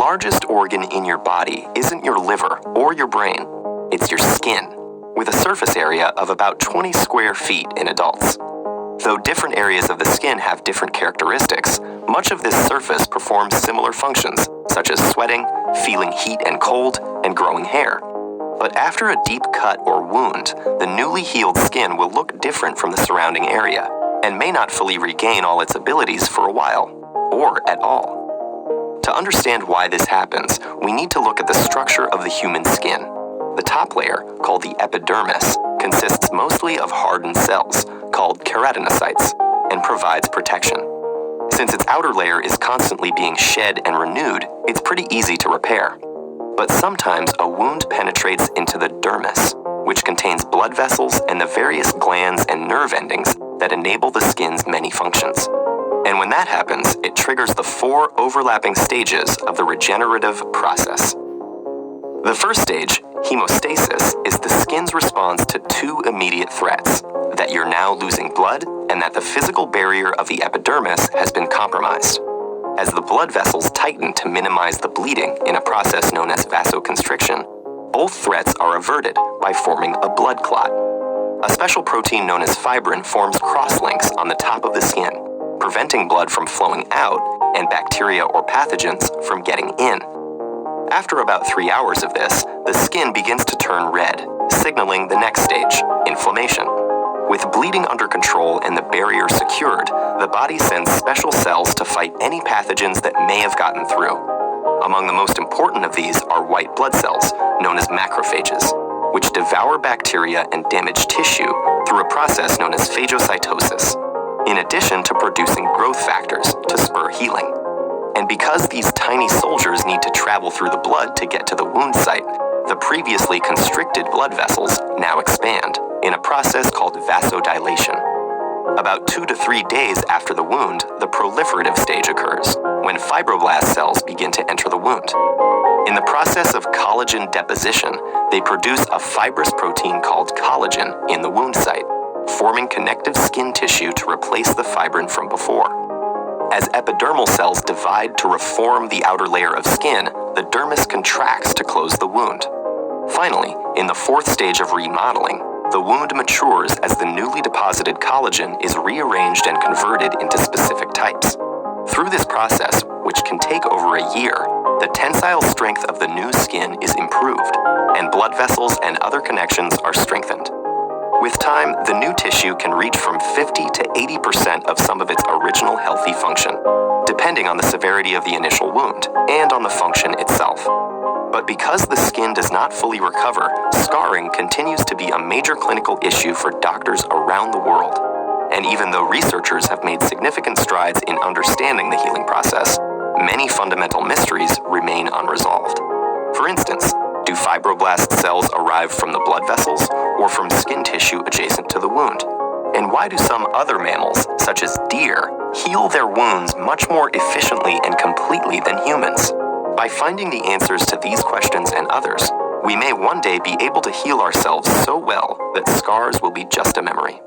largest organ in your body isn't your liver or your brain, it's your skin, with a surface area of about 20 square feet in adults. Though different areas of the skin have different characteristics, much of this surface performs similar functions, such as sweating, feeling heat and cold, and growing hair. But after a deep cut or wound, the newly healed skin will look different from the surrounding area, and may not fully regain all its abilities for a while, or at all. To understand why this happens, we need to look at the structure of the human skin. The top layer, called the epidermis, consists mostly of hardened cells, called keratinocytes, and provides protection. Since its outer layer is constantly being shed and renewed, it's pretty easy to repair. But sometimes a wound penetrates into the dermis, which contains blood vessels and the various glands and nerve endings that enable the skin's many functions. And when that happens, it triggers the 4 overlapping stages of the regenerative process. The first stage, hemostasis, is the skin's response to 2 immediate threats: that you're now losing blood and that the physical barrier of the epidermis has been compromised. As the blood vessels tighten to minimize the bleeding in a process known as vasoconstriction, both threats are averted by forming a blood clot. A special protein known as fibrin forms crosslinks on the top of the skin, preventing blood from flowing out and bacteria or pathogens from getting in. After about 3 hours of this, the skin begins to turn red, signaling the next stage, inflammation. With bleeding under control and the barrier secured, the body sends special cells to fight any pathogens that may have gotten through. Among the most important of these are white blood cells, known as macrophages, which devour bacteria and damaged tissue through a process known as phagocytosis, in addition to producing growth factors to spur healing. And because these tiny soldiers need to travel through the blood to get to the wound site, the previously constricted blood vessels now expand in a process called vasodilation. About 2 to 3 days after the wound, the proliferative stage occurs, when fibroblast cells begin to enter the wound. In the process of collagen deposition, they produce a fibrous protein called collagen in the wound site, forming connective skin tissue to replace the fibrin from before. As epidermal cells divide to reform the outer layer of skin, the dermis contracts to close the wound. Finally, in the 4th stage of remodeling, the wound matures as the newly deposited collagen is rearranged and converted into specific types. Through this process, which can take over a year, the tensile strength of the new skin is improved, and blood vessels and other connections are strengthened. With time, the new tissue can reach from 50 to 80% of some of its original healthy function, depending on the severity of the initial wound and on the function itself. But because the skin does not fully recover, scarring continues to be a major clinical issue for doctors around the world. And even though researchers have made significant strides in understanding the healing process, many fundamental mysteries remain unresolved. For instance, do fibroblast cells arrive from the blood vessels or from skin tissue adjacent to the wound? And why do some other mammals, such as deer, heal their wounds much more efficiently and completely than humans? By finding the answers to these questions and others, we may one day be able to heal ourselves so well that scars will be just a memory.